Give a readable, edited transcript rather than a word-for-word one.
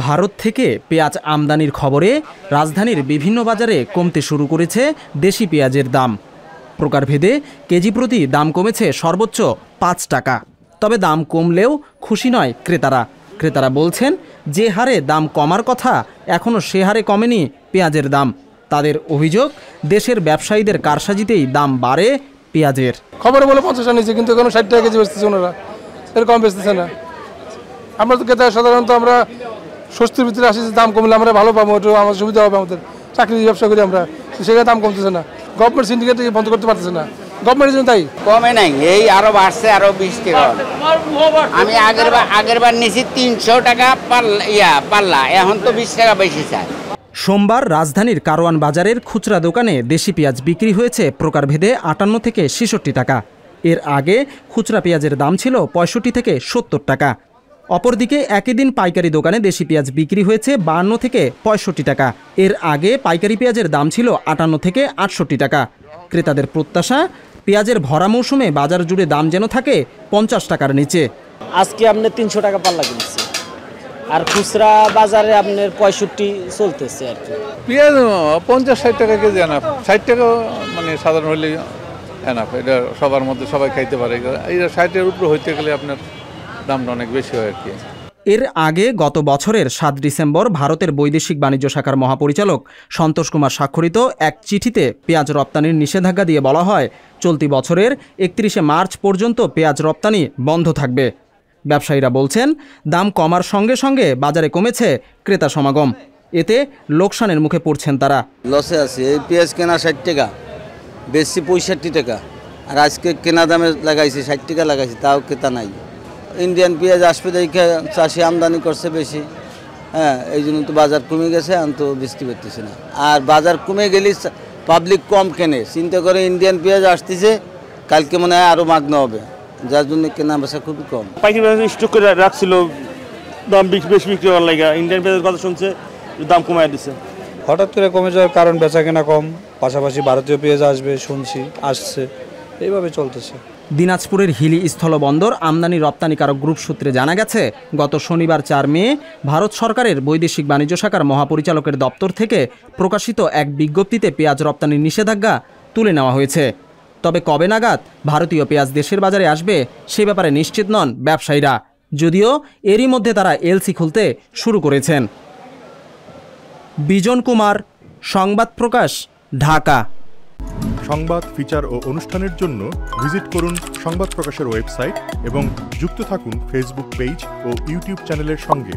ভারত থেকে পেঁয়াজ আমদানির খবরে রাজধানীর বিভিন্ন বাজারে কমতে শুরু করেছে দেশি পেঁয়াজের দাম। প্রকারভেদে কেজি প্রতি দাম কমেছে সর্বোচ্চ ৫ টাকা। তবে দাম কমলেও খুশি নয় ক্রেতারা বলছেন যে হারে দাম কমার কথা এখনও সে হারে কমেনি পেঁয়াজের দাম। তাদের অভিযোগ, দেশের ব্যবসায়ীদের কারসাজিতেই দাম বাড়ে পেঁয়াজের। খবরে বলে ৫০ টাকা নিচ্ছে, কিন্তু এখন ৬০ টাকা কেজি বেচতেছে ওনারা, এরকম বেচতেছে না। আমরা তো ক্রেতা সাধারণত আমরা স্বস্তির ভিতরে আসি, দাম কমলে আমরা ভালো পাবো, একটু আমার সুবিধা হবে, আমাদের চাকরি ব্যবসা করি আমরা, সেখানে দাম কমতেছে না। গভর্নমেন্ট সিন্ডিকেট বন্ধ করতে পারতেছে না, গভর্নমেন্টের জন্য তাই কমে নাই, এই আরো বাড়ছে, আরো ২০ টাকা। আমি আগের বার নিয়েছি ৩০০ টাকা পাল্লা, এখন তো ২০ টাকা বেশি চাই। সোমবার রাজধানীর কারওয়ান বাজারের খুচরা দোকানে দেশি পেঁয়াজ বিক্রি হয়েছে প্রকারভেদে ৫৮ থেকে ৬৬ টাকা। এর আগে খুচরা পেঁয়াজের দাম ছিল ৬৫ থেকে ৭০ টাকা। অপরদিকে একই দিন পাইকারি দোকানে দেশি পেঁয়াজ বিক্রি হয়েছে ৫২ থেকে ৬৫ টাকা। এর আগে পাইকারি পেঁয়াজের দাম ছিল ৫৮ থেকে ৬৮ টাকা। ক্রেতাদের প্রত্যাশা, পেঁয়াজের ভরা মৌসুমে বাজার জুড়ে দাম যেন থাকে ৫০ টাকার নিচে। আজকে আপনি ৩০০ টাকা পাল্লা কিনছে, আর খুচরা বাজারে আপনার ৬৫ চলতেছে আর কি। পেঁয়াজ ৫০-৬০ টাকা কেজি এনাফ, ৬০ টাকা মানে সাধারণ হলে এনাফ, এটা সবার মধ্যে সবাই খাইতে পারে। এটা ৬০-এর উপরে হইতে গেলে আপনার দামটা অনেক বেশি হয় আর কি। এর আগে গত বছরের ৭ ডিসেম্বর ভারতের বৈদেশিক বাণিজ্য শাখার মহাপরিচালক সন্তোষ কুমার স্বাক্ষরিত এক চিঠিতে পেঁয়াজ রপ্তানির নিষেধাজ্ঞা দিয়ে বলা হয়, চলতি বছরের ৩১শে মার্চ পর্যন্ত পেঁয়াজ রপ্তানি বন্ধ থাকবে। ব্যবসায়ীরা বলছেন, দাম কমার সঙ্গে সঙ্গে বাজারে কমেছে ক্রেতা সমাগম। এতে লোকসানের মুখে পড়ছেন তারা। লসে আছে, এই পেঁয়াজ কেনা ৬০ টাকা, বেশি ৬৫ টাকা, আর আজকে কেনা দামে লাগাইছি ৬০ টাকা লাগাইছি, তাও ক্রেতা নাই। ইন্ডিয়ান পেঁয়াজ আসবে দেখে চাষি আমদানি করছে বেশি, হ্যাঁ, এই জন্য তো বাজার কমে গেছে, আমি তো বেচতে পারতেছি না। আর বাজার কমে গেলে পাবলিক কম কেনে, চিন্তা করে ইন্ডিয়ান পেঁয়াজ আসতেছে, কালকে মনে হয় আরও মাগনা হবে, যার জন্য কেনা বেচা খুবই কম। পাইকারি স্টক করে রাখছিল, দাম বেশি বিক্রি হওয়ার লাগে, ইন্ডিয়ান পেঁয়াজের কথা শুনছে, দাম কমায় দিচ্ছে। হঠাৎ করে কমে যাওয়ার কারণ বেচা কেনা কম, পাশাপাশি ভারতীয় পেঁয়াজ আসবে শুনছি, আসছে, এইভাবে চলতেছে। দিনাজপুরের হিলি স্থলবন্দর আমদানি রপ্তানিকারক গ্রুপ সূত্রে জানা গেছে, গত শনিবার ৪ মে ভারত সরকারের বৈদেশিক বাণিজ্য শাখার মহাপরিচালকের দপ্তর থেকে প্রকাশিত এক বিজ্ঞপ্তিতে পেঁয়াজ রপ্তানির নিষেধাজ্ঞা তুলে নেওয়া হয়েছে। তবে কবে নাগাদ ভারতীয় পেঁয়াজ দেশের বাজারে আসবে সে ব্যাপারে নিশ্চিত নন ব্যবসায়ীরা, যদিও এরই মধ্যে তারা এলসি খুলতে শুরু করেছেন। বিজন কুমার, সংবাদ প্রকাশ, ঢাকা। সংবাদ, ফিচার ও অনুষ্ঠানের জন্য ভিজিট করুন সংবাদ প্রকাশের ওয়েবসাইট এবং যুক্ত থাকুন ফেসবুক পেজ ও ইউটিউব চ্যানেলের সঙ্গে।